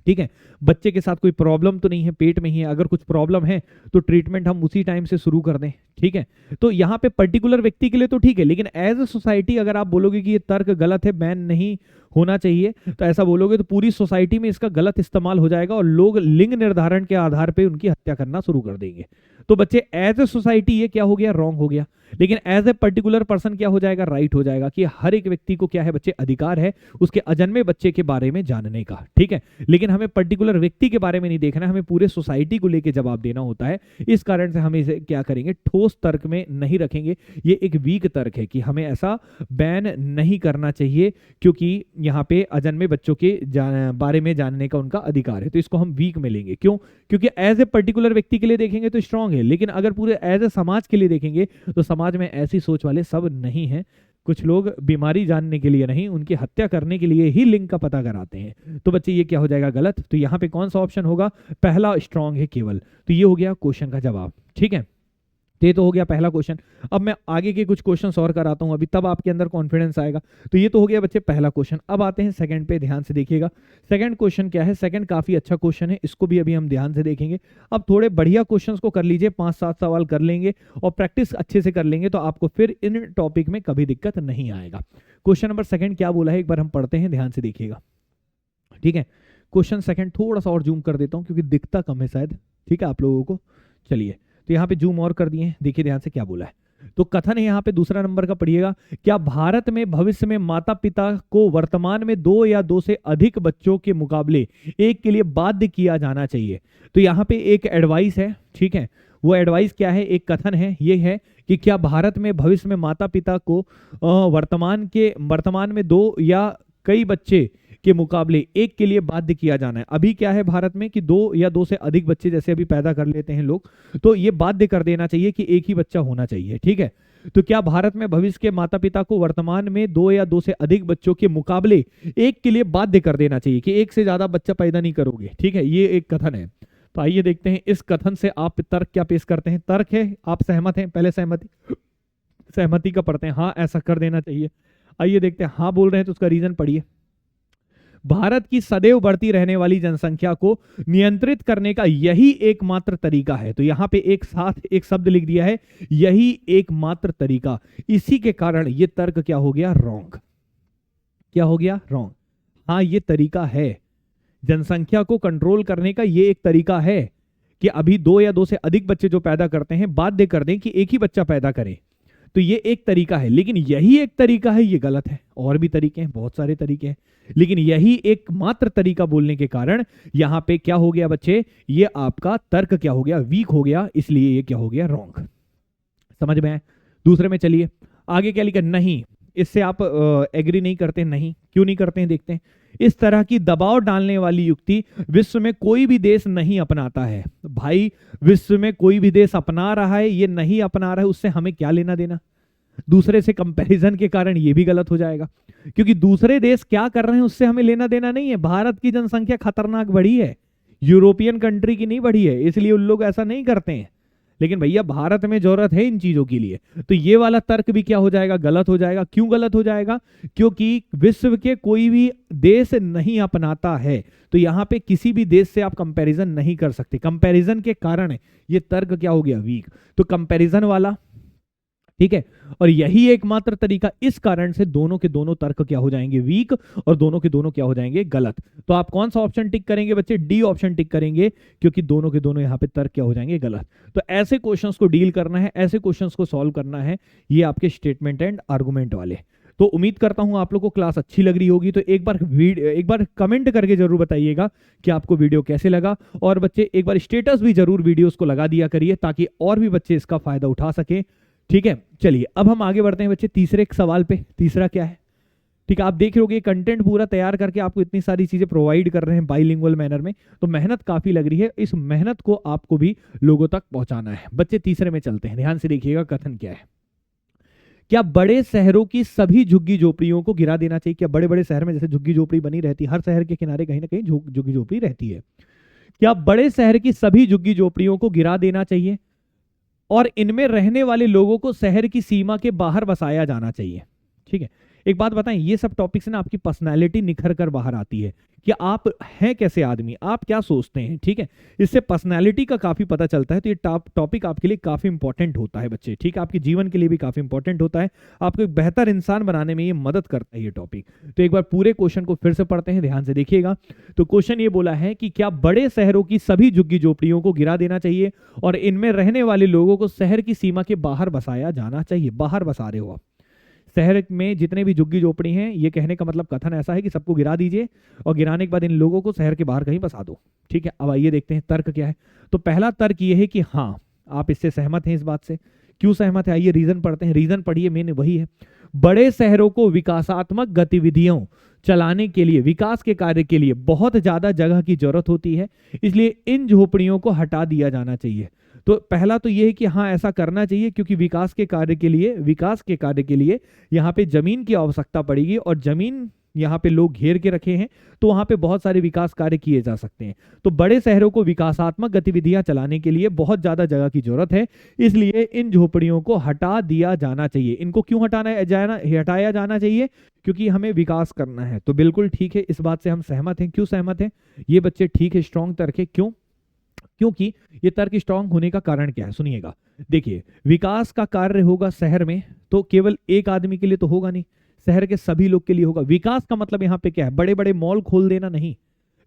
ठीक है, बच्चे के साथ कोई प्रॉब्लम तो नहीं है, पेट में ही है, अगर कुछ प्रॉब्लम है तो ट्रीटमेंट हम उसी टाइम से शुरू कर दें, ठीक है। तो यहाँ पे पर्टिकुलर व्यक्ति के लिए तो ठीक है, लेकिन एज ए सोसाइटी अगर आप बोलोगे कि ये तर्क गलत है, बैन नहीं होना चाहिए, तो ऐसा बोलोगे तो पूरी सोसाइटी में इसका गलत इस्तेमाल हो जाएगा और लोग लिंग निर्धारण के आधार पर उनकी हत्या करना शुरू कर देंगे। तो बच्चे एज ए सोसाइटी ये क्या हो गया, रॉन्ग हो गया। लेकिन एज ए पर्टिकुलर पर्सन क्या हो जाएगा, राइट हो जाएगा, कि हर एक व्यक्ति को क्या है बच्चे, अधिकार है उसके अजन्मे बच्चे के बारे में जानने का, ठीक है। लेकिन हमें पर्टिकुलर व्यक्ति के बारे में नहीं देखना है, हमें पूरे सोसाइटी को लेकर जवाब देना होता है। इस कारण से हम इसे क्या करेंगे, ठोस उस तर्क में नहीं रखेंगे। ये एक वीक तर्क है कि हमें ऐसा बैन नहीं करना चाहिए, क्योंकि यहाँ पे अजन्मे बच्चों के बारे में जानने का उनका अधिकार है। तो इसको हम वीक में लेंगे। क्यों? क्योंकि एज ए पर्टिकुलर व्यक्ति के लिए देखेंगे तो स्ट्रांग है, लेकिन अगर पूरे एज ए समाज के लिए देखेंगे तो समाज में ऐसी सोच वाले सब नहीं है। कुछ लोग बीमारी जानने के लिए नहीं, उनकी हत्या करने के लिए ही लिंग का पता कराते हैं। तो बच्चे ये क्या हो जाएगा? गलत। तो यहाँ पे कौन सा ऑप्शन होगा? पहला स्ट्रांग है केवल। तो ये हो गया क्वेश्चन का जवाब। ठीक है, तो ये तो हो गया पहला क्वेश्चन। अब मैं आगे के कुछ क्वेश्चंस और कराता हूं अभी, तब आपके अंदर कॉन्फिडेंस आएगा। तो ये तो हो गया बच्चे पहला क्वेश्चन। अब आते हैं सेकंड पे, ध्यान से देखिएगा। सेकंड क्वेश्चन क्या है? सेकंड काफी अच्छा क्वेश्चन है, इसको भी अभी हम ध्यान से देखेंगे। अब थोड़े बढ़िया क्वेश्चंस को कर लीजिए, 5-7 सवाल कर लेंगे और प्रैक्टिस अच्छे से कर लेंगे तो आपको फिर इन टॉपिक में कभी दिक्कत नहीं आएगा। क्वेश्चन नंबर सेकंड क्या बोला है एक बार हम पढ़ते हैं, ध्यान से देखिएगा। ठीक है, क्वेश्चन सेकंड थोड़ा सा और जूम कर देता हूं क्योंकि दिखता कम है शायद। ठीक है आप लोगों को, चलिए तो यहाँ पे जूम और कर दिए हैं, देखिए ध्यान से क्या बोला है। तो कथन है यहाँ पे दूसरा नंबर का, पढ़िएगा। क्या भारत में भविष्य में माता पिता को वर्तमान में 2 या 2 से अधिक बच्चों के मुकाबले एक के लिए बाध्य किया जाना चाहिए? तो यहाँ पे एक एडवाइस है, ठीक है। वो एडवाइस क्या है? एक कथन है, ये है कि क्या भारत में भविष्य में माता पिता को वर्तमान में 2 या कई बच्चे के मुकाबले एक के लिए बाध्य किया जाना है। अभी क्या है भारत में कि 2 या 2 से अधिक बच्चे जैसे अभी पैदा कर लेते हैं लोग, तो ये बाध्य कर देना चाहिए कि एक ही बच्चा होना चाहिए। ठीक है, तो क्या भारत में भविष्य के माता पिता को वर्तमान में 2 या 2 से अधिक बच्चों के मुकाबले एक के लिए बाध्य कर देना चाहिए कि एक से ज्यादा बच्चा पैदा नहीं करोगे? ठीक है, ये एक कथन है। तो आइए देखते हैं इस कथन से आप तर्क क्या पेश करते हैं। तर्क है, आप सहमत हैं? पहले सहमति का पढ़ते हैं। हाँ, ऐसा कर देना चाहिए। आइए देखते हैं, हाँ बोल रहे हैं तो उसका रीजन पढ़िए। भारत की सदैव बढ़ती रहने वाली जनसंख्या को नियंत्रित करने का यही एकमात्र तरीका है। तो यहां पे एक साथ एक शब्द लिख दिया है, यही एकमात्र तरीका। इसी के कारण ये तर्क क्या हो गया? रॉन्ग। क्या हो गया? रॉन्ग। हाँ, ये तरीका है, जनसंख्या को कंट्रोल करने का ये एक तरीका है कि अभी 2 या 2 से अधिक बच्चे जो पैदा करते हैं बाध्य कर दें कि एक ही बच्चा पैदा करें। तो ये एक तरीका है, लेकिन यही एक तरीका है, ये गलत है। और भी तरीके हैं, बहुत सारे तरीके हैं, लेकिन यही एकमात्र तरीका बोलने के कारण यहां पे क्या हो गया बच्चे? ये आपका तर्क क्या हो गया? वीक हो गया, इसलिए ये क्या हो गया? रॉन्ग। समझ में आए? दूसरे में चलिए, आगे क्या लिखा? नहीं, इससे आप एग्री नहीं करते? नहीं, क्यों नहीं करते हैं देखते हैं। इस तरह की दबाव डालने वाली युक्ति विश्व में कोई भी देश नहीं अपनाता है। भाई, विश्व में कोई भी देश अपना रहा है, ये नहीं अपना रहा है, उससे हमें क्या लेना देना? दूसरे से कंपैरिजन के कारण ये भी गलत हो जाएगा, क्योंकि दूसरे देश क्या कर रहे हैं उससे हमें लेना देना नहीं है। भारत की जनसंख्या खतरनाक बढ़ी है, यूरोपियन कंट्री की नहीं बढ़ी है, इसलिए उन लोग ऐसा नहीं करते हैं। लेकिन भैया भारत में जरूरत है इन चीजों के लिए, तो ये वाला तर्क भी क्या हो जाएगा? गलत हो जाएगा। क्यों गलत हो जाएगा? क्योंकि विश्व के कोई भी देश नहीं अपनाता है, तो यहां पे किसी भी देश से आप कंपैरिजन नहीं कर सकते। कंपैरिजन के कारण ये तर्क क्या हो गया? वीक। तो कंपैरिजन वाला, ठीक है, और यही एकमात्र तरीका, इस कारण से दोनों के दोनों तर्क क्या हो जाएंगे? वीक, और दोनों के दोनों क्या हो जाएंगे? गलत। तो आप कौन सा ऑप्शन टिक करेंगे बच्चे? डी ऑप्शन टिक करेंगे, क्योंकि दोनों के दोनों यहां पे तर्क क्या हो जाएंगे? गलत। तो ऐसे क्वेश्चंस को डील करना है, ऐसे क्वेश्चंस को सॉल्व करना है, ये आपके स्टेटमेंट एंड आर्गुमेंट वाले। तो उम्मीद करता हूं आप लोग को क्लास अच्छी लग रही होगी। तो एक बार कमेंट करके जरूर बताइएगा कि आपको वीडियो कैसे लगा, और बच्चे एक बार स्टेटस भी जरूर वीडियोस को लगा दिया करिए ताकि और भी बच्चे इसका फायदा उठा सके। ठीक है, चलिए अब हम आगे बढ़ते हैं बच्चे तीसरे सवाल पे। तीसरा क्या है? ठीक है, आप देख रहे होगे कंटेंट पूरा तैयार करके आपको इतनी सारी चीजें प्रोवाइड कर रहे हैं बाइलिंगुअल मैनर में, तो मेहनत काफी लग रही है। इस मेहनत को आपको भी लोगों तक पहुंचाना है। बच्चे तीसरे में चलते हैं, ध्यान से देखिएगा कथन क्या है। क्या बड़े शहरों की सभी झुग्गी झोपड़ियों को गिरा देना चाहिए? क्या बड़े बड़े शहर में जैसे झुग्गी झोपड़ी बनी रहती है, हर शहर के किनारे कहीं ना कहीं झुग्गी झोपड़ी रहती है, क्या बड़े शहर की सभी झुग्गी झोपड़ियों को गिरा देना चाहिए और इनमें रहने वाले लोगों को शहर की सीमा के बाहर बसाया जाना चाहिए? ठीक है, एक बात बताएं, ये सब टॉपिक से ना आपकी पर्सनालिटी निखर कर बाहर आती है कि आप हैं कैसे आदमी, आप क्या सोचते हैं। ठीक है, इससे पर्सनालिटी का काफी पता चलता है। तो ये टॉपिक आपके लिए काफी इंपॉर्टेंट होता है बच्चे। ठीक है, आपके जीवन के लिए भी काफी इंपॉर्टेंट होता है, आपको एक बेहतर इंसान बनाने में ये मदद करता है ये टॉपिक। तो एक बार पूरे क्वेश्चन को फिर से पढ़ते हैं, ध्यान से देखिएगा। तो क्वेश्चन ये बोला है कि क्या बड़े शहरों की सभी झुग्गी झोपड़ियों को गिरा देना चाहिए और इनमें रहने वाले लोगों को शहर की सीमा के बाहर बसाया जाना चाहिए? बाहर बसा रहे हो आप, शहर में जितने भी झुग्गी झोपड़ी हैं, ये कहने का मतलब कथन ऐसा है कि सबको गिरा दीजिए और गिराने के बाद इन लोगों को शहर के बाहर कहीं बसा दो। ठीक है, अब आइए देखते हैं तर्क क्या है। तो पहला तर्क ये है कि हाँ, आप इससे सहमत हैं इस बात से। क्यों सहमत है, आइए रीजन पढ़ते हैं। रीजन पढ़िए, मेन वही है, बड़े शहरों को विकासात्मक गतिविधियों चलाने के लिए, विकास के कार्य के लिए बहुत ज्यादा जगह की जरूरत होती है, इसलिए इन झोपड़ियों को हटा दिया जाना चाहिए। तो पहला तो ये है कि हाँ ऐसा करना चाहिए, क्योंकि विकास के कार्य के लिए यहाँ पे जमीन की आवश्यकता पड़ेगी, और जमीन यहाँ पे लोग घेर के रखे हैं, तो वहां पे बहुत सारे विकास कार्य किए जा सकते हैं। तो बड़े शहरों को विकासात्मक गतिविधियां चलाने के लिए बहुत ज्यादा जगह की जरूरत है, इसलिए इन झोपड़ियों को हटा दिया जाना चाहिए। इनको क्यों हटाया जाना चाहिए, क्योंकि हमें विकास करना है। तो बिल्कुल ठीक है, इस बात से हम सहमत हैं। क्यों सहमत हैं ये बच्चे, ठीक है, स्ट्रॉन्ग तर्क है। क्यों, क्योंकि ये तर्क स्ट्रांग होने का कारण क्या है, सुनिएगा। देखिए, विकास का कार्य होगा शहर में, तो केवल एक आदमी के लिए तो होगा नहीं, शहर के सभी लोग के लिए होगा। विकास का मतलब यहाँ पे क्या है, बड़े बड़े मॉल खोल देना नहीं।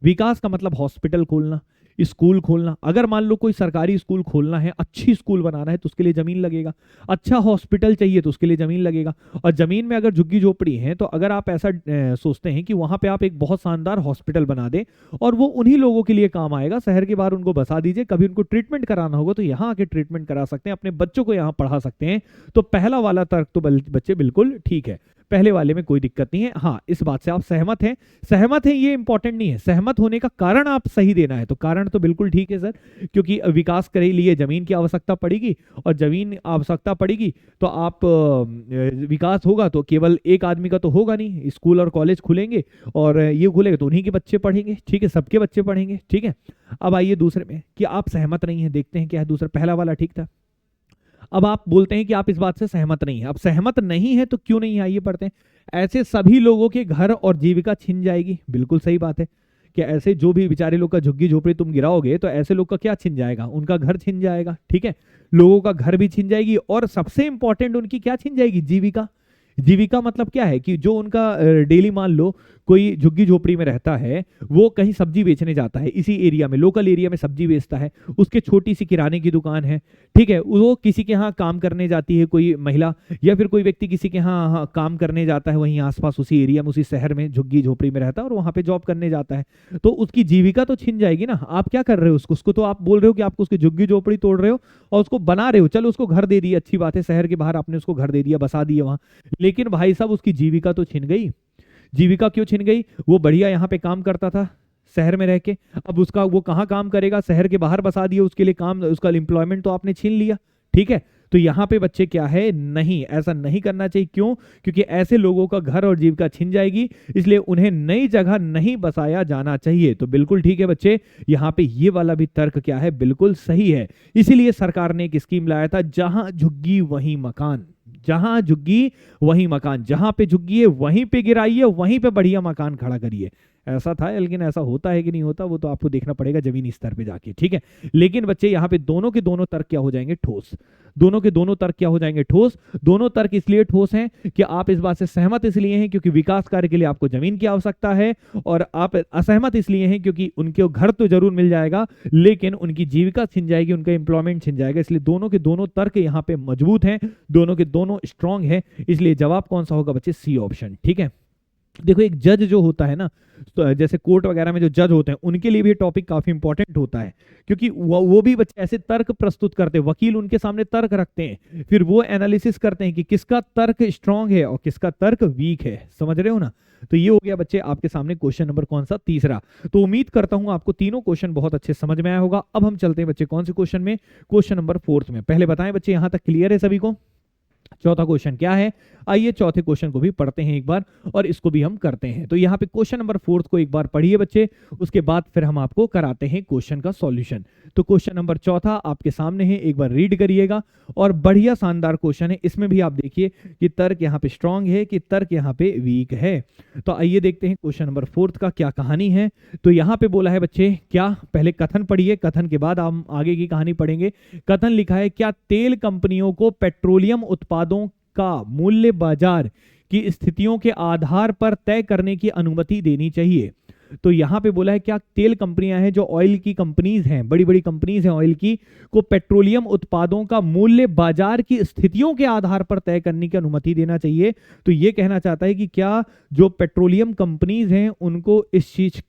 विकास का मतलब हॉस्पिटल खोलना, स्कूल खोलना। अगर मान लो कोई सरकारी स्कूल खोलना है, अच्छी स्कूल बनाना है, तो उसके लिए जमीन लगेगा। अच्छा हॉस्पिटल चाहिए तो उसके लिए जमीन लगेगा। और जमीन में अगर झुग्गी झोपड़ी है, तो अगर आप ऐसा सोचते हैं कि वहां पे आप एक बहुत शानदार हॉस्पिटल बना दें और वो उन्हीं लोगों के लिए काम आएगा, शहर के बाहर उनको बसा दीजिए, कभी उनको ट्रीटमेंट कराना होगा तो यहाँ आके ट्रीटमेंट करा सकते हैं, अपने बच्चों को यहाँ पढ़ा सकते हैं। तो पहला वाला तर्क तो बच्चे बिल्कुल ठीक है, पहले वाले में कोई दिक्कत नहीं है। हाँ, इस बात से आप सहमत हैं। सहमत हैं ये इंपॉर्टेंट नहीं है, सहमत होने का कारण आप सही देना है। तो कारण तो बिल्कुल ठीक है सर, क्योंकि विकास के लिए जमीन की आवश्यकता पड़ेगी, और जमीन आवश्यकता पड़ेगी तो आप विकास होगा तो केवल एक आदमी का तो होगा नहीं। स्कूल और कॉलेज खुलेंगे और ये खुलेगा तो उन्हीं के बच्चे पढ़ेंगे, ठीक है, सबके बच्चे पढ़ेंगे, ठीक है। अब आइए दूसरे में कि आप सहमत नहीं है, देखते हैं क्या है दूसरा। पहला वाला ठीक था, अब आप बोलते हैं कि आप इस बात से सहमत नहीं है। अब सहमत नहीं है तो क्यों नहीं है, आइए पढ़ते हैं। ऐसे सभी लोगों के घर और जीविका छिन जाएगी, बिल्कुल सही बात है कि ऐसे जो भी बेचारे लोग का झुग्गी झोपड़ी तुम गिराओगे तो ऐसे लोग का क्या छिन जाएगा, उनका घर छिन जाएगा, ठीक है, लोगों का घर भी छिन जाएगी, और सबसे इंपॉर्टेंट उनकी क्या छिन जाएगी, जीविका। जीविका मतलब क्या है कि जो उनका डेली, मान लो कोई झुग्गी झोपड़ी में रहता है, वो कहीं सब्जी बेचने जाता है, इसी एरिया में, लोकल एरिया में सब्जी बेचता है, उसके छोटी सी किराने की दुकान है, ठीक है, वो किसी के यहाँ काम करने जाती है कोई महिला, या फिर कोई व्यक्ति किसी के यहाँ काम करने जाता है, वहीं आसपास उसी एरिया में, उसी शहर में झुग्गी झोपड़ी में रहता है और वहां पे जॉब करने जाता है, तो उसकी जीविका तो छिन जाएगी ना। आप क्या कर रहे हो, उसको तो आप बोल रहे हो कि आपको उसकी झुग्गी झोपड़ी तोड़ रहे हो और उसको बना रहे हो, चलो उसको घर दे दिया, अच्छी बात है, शहर के बाहर आपने उसको घर दे दिया, बसा दिया वहां, लेकिन भाई साहब उसकी जीविका तो छिन गई। जीविका क्यों छिन गई, वो बढ़िया यहाँ पे काम करता था शहर में रह के, अब उसका वो कहाँ काम करेगा, शहर के बाहर बसा दिया, उसके लिए काम, उसका एम्प्लॉयमेंट तो आपने छीन लिया, ठीक है। तो यहाँ पे बच्चे क्या है, नहीं, ऐसा नहीं करना चाहिए। क्यों, क्योंकि ऐसे लोगों का घर और जीविका छिन जाएगी, इसलिए उन्हें नई जगह नहीं बसाया जाना चाहिए। तो बिल्कुल ठीक है बच्चे, यहाँ पे ये वाला भी तर्क क्या है, बिल्कुल सही है। इसीलिए सरकार ने एक स्कीम लाया था, जहां झुग्गी वहीं मकान, जहां झुग्गी वहीं मकान, जहां पे झुग्गी है वहीं पे गिराइए, वहीं पे बढ़िया मकान खड़ा करिए। ऐसा था, लेकिन ऐसा होता है कि नहीं होता वो तो आपको देखना पड़ेगा जमीनी स्तर पे जाके, ठीक है। लेकिन बच्चे यहाँ पे दोनों के दोनों तर्क क्या हो जाएंगे, ठोस। दोनों के दोनों तर्क क्या हो जाएंगे, ठोस। दोनों तर्क इसलिए ठोस हैं कि आप इस बात से सहमत इसलिए हैं क्योंकि विकास कार्य के लिए आपको जमीन की आवश्यकता है, और आप असहमत इसलिए हैं क्योंकि उनके घर तो जरूर मिल जाएगा, लेकिन उनकी जीविका छिन जाएगी, उनका एम्प्लॉयमेंट छिन जाएगा। इसलिए दोनों के दोनों तर्क यहाँ पे मजबूत हैं, दोनों के दोनों स्ट्रांग है। इसलिए जवाब कौन सा होगा बच्चे, सी ऑप्शन, ठीक है। देखो, एक जज जो होता है ना, तो जैसे कोर्ट वगैरह में जो जज होते हैं, उनके लिए भी टॉपिक काफी इंपॉर्टेंट होता है, क्योंकि वो भी बच्चे ऐसे तर्क प्रस्तुत करते हैं, वकील उनके सामने तर्क रखते हैं, फिर वो एनालिसिस करते हैं कि किसका तर्क स्ट्रांग है और किसका तर्क वीक है, समझ रहे हो ना। तो ये हो गया बच्चे आपके सामने क्वेश्चन नंबर कौन सा, तीसरा। तो उम्मीद करता हूं आपको तीनों क्वेश्चन बहुत अच्छे समझ में आया होगा। अब हम चलते हैं बच्चे कौन से क्वेश्चन में, क्वेश्चन नंबर 4 में। पहले बताएं बच्चे, यहां तक क्लियर है सभी को। चौथा क्वेश्चन क्या है, आइए चौथे क्वेश्चन को भी पढ़ते हैं एक बार, और इसको भी हम करते हैं। तो यहाँ पे क्वेश्चन नंबर 4 को एक बार पढ़िए बच्चे, उसके बाद फिर हम आपको कराते हैं क्वेश्चन का सॉल्यूशन। तो क्वेश्चन नंबर चौथा आपके सामने है, एक बार रीड करिएगा, और बढ़िया शानदार क्वेश्चन है। इसमें भी आप देखिए कि तर्क यहाँ पे स्ट्रांग है कि तर्क यहाँ पे वीक है। तो आइए देखते हैं क्वेश्चन नंबर 4 का क्या कहानी है। तो यहाँ पे बोला है बच्चे क्या, पहले कथन पढ़िए, कथन के बाद हम आगे की कहानी पढ़ेंगे। कथन लिखा है, क्या तेल कंपनियों को पेट्रोलियम उत्पादों का मूल्य बाजार की स्थितियों के आधार पर तय करने की अनुमति देनी चाहिए। तो यहाँ पे बोला है क्या तेल कंपनियां हैं जो ऑयल की कंपनीज हैं, बड़ी बड़ी कंपनीज हैं ऑयल की, को पेट्रोलियम उत्पादों का मूल्य बाजार की स्थितियों के आधार पर तय करने की अनुमति देना चाहिए। तो ये कहना चाहता है कि क्या जो पेट्रोलियम कंपनीज हैं उनको इस चीज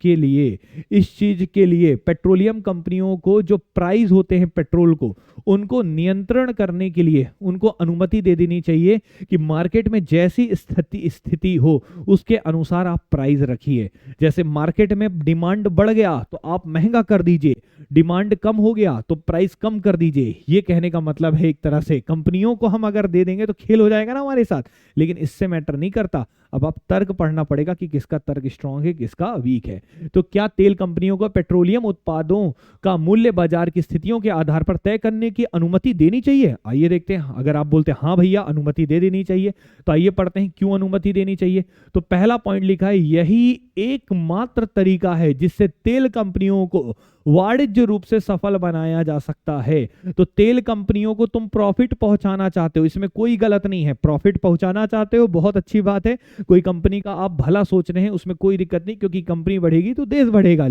के लिए पेट्रोलियम कंपनियों को जो प्राइस होते हैं पेट्रोल को, उनको नियंत्रण करने के लिए उनको अनुमति दे देनी चाहिए कि मार्केट में जैसी स्थिति हो उसके अनुसार आप प्राइस रखिए। जैसे मार्केट में डिमांड बढ़ गया तो आप महंगा कर दीजिए, डिमांड कम हो गया तो प्राइस कम कर दीजिए। ये कहने का मतलब है एक तरह से कंपनियों को हम अगर दे देंगे तो खेल हो जाएगा ना हमारे साथ, लेकिन इससे मैटर नहीं करता। अब आप तर्क पढ़ना पड़ेगा कि किसका तर्क स्ट्रांग है किसका वीक है। तो क्या तेल कंपनियों को पेट्रोलियम उत्पादों का मूल्य बाजार की स्थितियों के आधार पर तय करने की अनुमति देनी चाहिए? आइए देखते हैं। अगर आप बोलते हैं हाँ भैया अनुमति दे देनी चाहिए, तो आइए पढ़ते हैं क्यों अनुमति देनी चाहिए। तो पहला पॉइंट लिखा है, यही एकमात्र तरीका है जिससे तेल कंपनियों को वाणिज्य रूप से सफल बनाया जा सकता है। तो तेल कंपनियों को तुम प्रॉफिट पहुंचाना चाहते हो, इसमें कोई गलत नहीं है, प्रॉफिट पहुंचाना चाहते हो बहुत अच्छी बात है, कोई कंपनी का आप भला सोच रहे हैं उसमें कोई दिक्कत नहीं, क्योंकि कंपनी बढ़ेगी तो देश बढ़ेगा।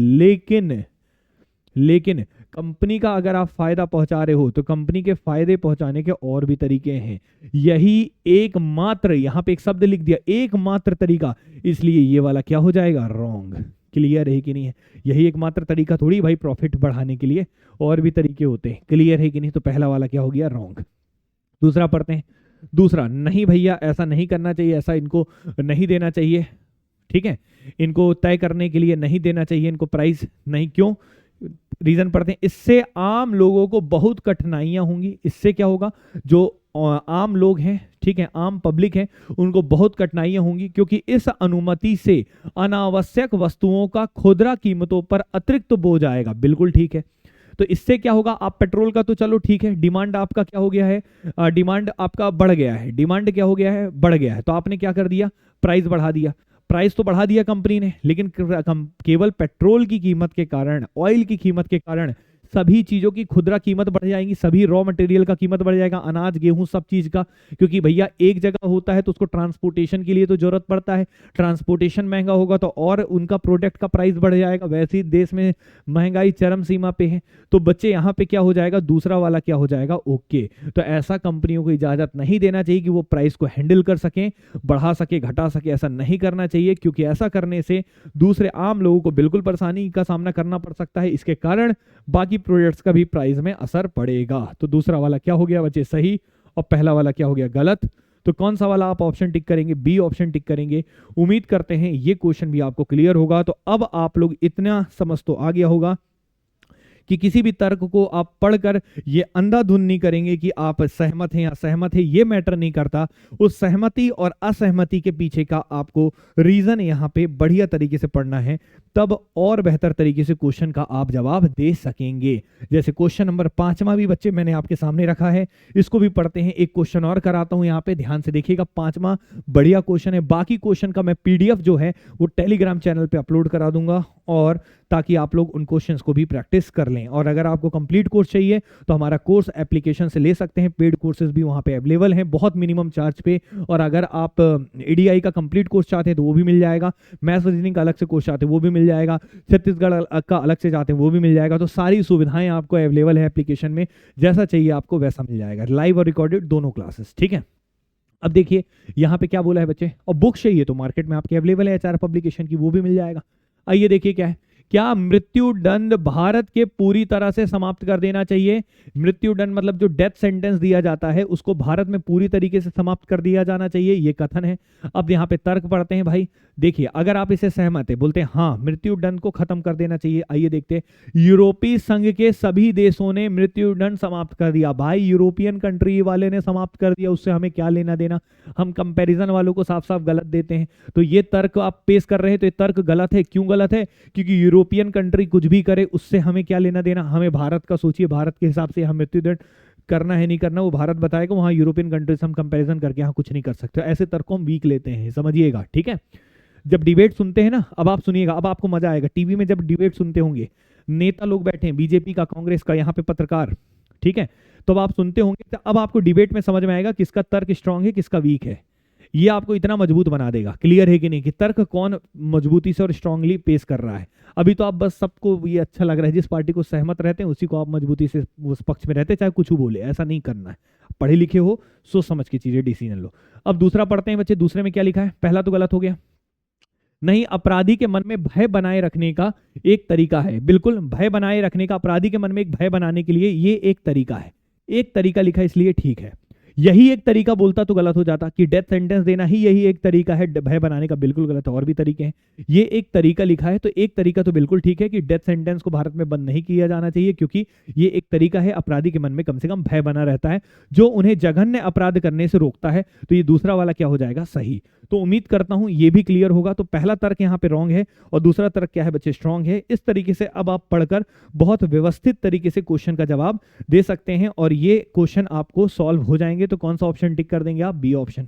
लेकिन कंपनी का अगर आप फायदा पहुंचा रहे हो तो कंपनी के फायदे पहुंचाने के और भी तरीके हैं। यही एकमात्र, यहां पे एक शब्द लिख दिया एकमात्र तरीका, इसलिए ये वाला क्या हो जाएगा? रॉन्ग। क्लियर है कि नहीं है? यही एकमात्र तरीका थोड़ी भाई प्रॉफिट बढ़ाने के लिए, और भी तरीके होते हैं। क्लियर है कि नहीं? तो पहला वाला क्या हो गया? रॉन्ग। दूसरा पढ़ते हैं। दूसरा, नहीं भैया ऐसा नहीं करना चाहिए, ऐसा इनको नहीं देना चाहिए, ठीक है, इनको तय करने के लिए नहीं देना चाहिए इनको प्राइस, नहीं। क्यों? रीजन पढ़ते हैं। इससे आम लोगों को बहुत कठिनाइयां होंगी। इससे क्या होगा? जो आम लोग हैं, ठीक है, आम पब्लिक है, उनको बहुत कठिनाइयां होंगी, क्योंकि इस अनुमति से अनावश्यक वस्तुओं का खुदरा कीमतों पर अतिरिक्त बोझ आएगा। बिल्कुल ठीक है। तो इससे क्या होगा? आप पेट्रोल का तो चलो ठीक है, डिमांड आपका क्या हो गया है? डिमांड आपका बढ़ गया है, डिमांड क्या हो गया है? बढ़ गया है। तो आपने क्या कर दिया? प्राइस बढ़ा दिया। प्राइस तो बढ़ा दिया कंपनी ने, लेकिन केवल पेट्रोल की कीमत के कारण, ऑयल की कीमत के कारण सभी चीजों की खुदरा कीमत बढ़ जाएगी, सभी रॉ मटेरियल का कीमत बढ़ जाएगा, अनाज गेहूं सब चीज का, क्योंकि भैया एक जगह होता है तो उसको ट्रांसपोर्टेशन के लिए तो जरूरत पड़ता है, ट्रांसपोर्टेशन महंगा होगा तो और उनका प्रोडक्ट का प्राइस बढ़ जाएगा। वैसे ही देश में महंगाई चरम सीमा पे है। तो बच्चे यहाँ पे क्या हो जाएगा? दूसरा वाला क्या हो जाएगा? ओके। तो ऐसा कंपनियों को इजाजत नहीं देना चाहिए कि वो प्राइस को हैंडल कर सकें, बढ़ा सके घटा सके, ऐसा नहीं करना चाहिए, क्योंकि ऐसा करने से दूसरे आम लोगों को बिल्कुल परेशानी का सामना करना पड़ सकता है। इसके कारण बाकी प्रोडक्ट्स का भी प्राइस में असर पड़ेगा। तो दूसरा वाला क्या हो गया बच्चे? सही। और पहला वाला क्या हो गया? गलत। तो कौन सा वाला आप ऑप्शन टिक करेंगे? बी ऑप्शन टिक करेंगे। उम्मीद करते हैं ये क्वेश्चन भी आपको क्लियर होगा। तो अब आप लोग इतना समझ तो आ गया होगा कि किसी भी तर्क को आप पढ़कर ये अंधाधुन नहीं करेंगे कि आप सहमत हैं या असहमत हैं, ये मैटर नहीं करता। उस सहमति और असहमति के पीछे का आपको रीजन यहाँ पे बढ़िया तरीके से पढ़ना है, तब और बेहतर तरीके से क्वेश्चन का आप जवाब दे सकेंगे। जैसे क्वेश्चन नंबर 5वां भी बच्चे मैंने आपके सामने रखा है, इसको भी पढ़ते हैं। एक क्वेश्चन और कराता हूं, यहाँ पे ध्यान से देखिएगा। 5वां बढ़िया क्वेश्चन है। बाकी क्वेश्चन का मैं पीडीएफ जो है वो टेलीग्राम चैनल पे अपलोड करा दूंगा, और ताकि आप लोग उन क्वेश्चंस को भी प्रैक्टिस कर लें। और अगर आपको कंप्लीट कोर्स चाहिए तो हमारा कोर्स एप्लीकेशन से ले सकते हैं, पेड कोर्सेज भी वहां पे अवेलेबल हैं बहुत मिनिमम चार्ज पे। और अगर आप एडीआई का कंप्लीट कोर्स चाहते हैं तो वो भी मिल जाएगा, मैथ्स रीजनिंग का अलग से कोर्स चाहते हैं वो भी मिल जाएगा, छत्तीसगढ़ का अलग से चाहते हैं वो भी मिल जाएगा। तो सारी सुविधाएं आपको अवेलेबल है एप्लीकेशन में, जैसा चाहिए आपको वैसा मिल जाएगा, लाइव और रिकॉर्डेड दोनों क्लासेस, ठीक है। अब देखिए यहाँ पे क्या बोला है बच्चे, और बुक चाहिए तो मार्केट में आपके अवेलेबल है एचआर पब्लिकेशन की, वो भी मिल जाएगा। आइए देखिए क्या है। क्या मृत्युदंड भारत के पूरी तरह से समाप्त कर देना चाहिए? मृत्युदंड मतलब जो डेथ सेंटेंस दिया जाता है उसको भारत में पूरी तरीके से समाप्त कर दिया जाना चाहिए, ये कथन है। अब यहाँ पे तर्क पढ़ते हैं भाई। देखिए अगर आप इसे सहमत है, बोलते हैं हाँ मृत्युदंड को खत्म कर देना चाहिए, आइए देखते हैं। यूरोपीय संघ के सभी देशों ने मृत्युदंड समाप्त कर दिया। भाई यूरोपियन कंट्री वाले ने समाप्त कर दिया, उससे हमें क्या लेना देना? हम कंपैरिजन वालों को साफ साफ गलत देते हैं। तो ये तर्क आप पेश कर रहे हैं तो ये तर्क गलत है। क्यों गलत है? क्योंकि यूरोपियन कंट्री कुछ भी करे उससे हमें क्या लेना देना? हमें भारत का सोचिए, भारत के हिसाब से हम मृत्युदंड करना है नहीं करना वो भारत बताएगा, वहां यूरोपियन कंट्री से हम कंपैरिजन करके यहाँ कुछ नहीं कर सकते। ऐसे तर्कों हम वीक लेते हैं, समझिएगा, ठीक है। जब डिबेट सुनते हैं ना, अब आप सुनिएगा, अब आपको मजा आएगा। टीवी में जब डिबेट सुनते होंगे, नेता लोग बैठे हैं बीजेपी का, कांग्रेस का, यहाँ पे पत्रकार, ठीक है, तो अब आप सुनते होंगे, तो अब आपको डिबेट में समझ में आएगा किसका तर्क स्ट्रांग है किसका वीक है। ये आपको इतना मजबूत बना देगा। क्लियर है कि नहीं, कि तर्क कौन मजबूती से और स्ट्रांगली पेश कर रहा है। अभी तो आप बस सबको ये अच्छा लग रहा है, जिस पार्टी को सहमत रहते हैं उसी को आप मजबूती से उस पक्ष में रहते हैं, चाहे कुछ बोले। ऐसा नहीं करना है, पढ़े लिखे हो, सोच समझ के चीजें डिसीजन लो। अब दूसरा पढ़ते हैं बच्चे, दूसरे में क्या लिखा है। पहला तो गलत हो गया। नहीं, अपराधी के मन में भय बनाए रखने का एक तरीका है। बिल्कुल, भय बनाए रखने का, अपराधी के मन में एक भय बनाने के लिए ये एक तरीका है। एक तरीका लिखा है, इसलिए ठीक है। यही एक तरीका बोलता तो गलत हो जाता, कि डेथ सेंटेंस देना ही यही एक तरीका है भय बनाने का। बिल्कुल गलत है, और भी तरीके हैं। ये एक तरीका लिखा है, तो एक तरीका तो बिल्कुल ठीक है कि डेथ सेंटेंस को भारत में बंद नहीं किया जाना चाहिए, क्योंकि ये एक तरीका है, अपराधी के मन में कम से कम भय बना रहता है, जो उन्हें जघन्य अपराध करने से रोकता है। तो ये दूसरा वाला क्या हो जाएगा, सही। तो उम्मीद करता हूं ये भी क्लियर होगा। तो पहला तर्क यहाँ पे रॉन्ग है, और दूसरा तर्क क्या है बच्चे, स्ट्रांग है। इस तरीके से अब आप पढ़कर बहुत व्यवस्थित तरीके से क्वेश्चन का जवाब दे सकते हैं, और ये क्वेश्चन आपको सॉल्व हो जाएंगे। तो कौन सा ऑप्शन टिक कर देंगे आप, बी ऑप्शन।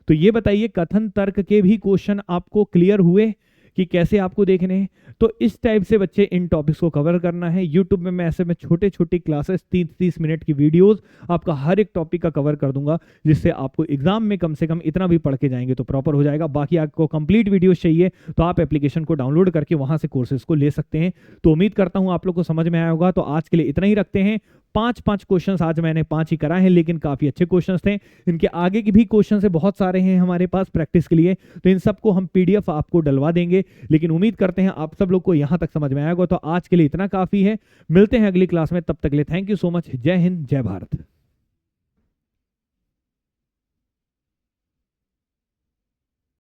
तो ये बताइए, कथन तर्क के भी क्वेश्चन आपको क्लियर हुए कि कैसे आपको देखने हैं। तो इस टाइप से बच्चे इन टॉपिक्स को कवर करना है। यूट्यूब में मैं ऐसे में छोटे छोटे क्लासेस 30-30 मिनट की वीडियोस आपका हर एक टॉपिक का कवर कर दूंगा, जिससे आपको एग्जाम में कम से कम इतना भी पढ़ के जाएंगे तो प्रॉपर हो जाएगा। बाकी आपको कंप्लीट वीडियोस चाहिए तो आप एप्लीकेशन को डाउनलोड करके वहां से कोर्सेज को ले सकते हैं। तो उम्मीद करता हूं आप लोग को समझ में आया होगा। तो आज के लिए इतना ही रखते हैं। 5-5 क्वेश्चंस आज मैंने 5 ही कराए हैं, लेकिन काफी अच्छे क्वेश्चंस थे। इनके आगे के भी क्वेश्चन से बहुत सारे हैं हमारे पास प्रैक्टिस के लिए, तो इन सबको हम पीडीएफ आपको डलवा देंगे। लेकिन उम्मीद करते हैं आप सब लोग को यहां तक समझ में आएगा। तो आज के लिए इतना काफी है, मिलते हैं अगली क्लास में, तब तक के लिए थैंक यू सो मच। जय हिंद, जय भारत।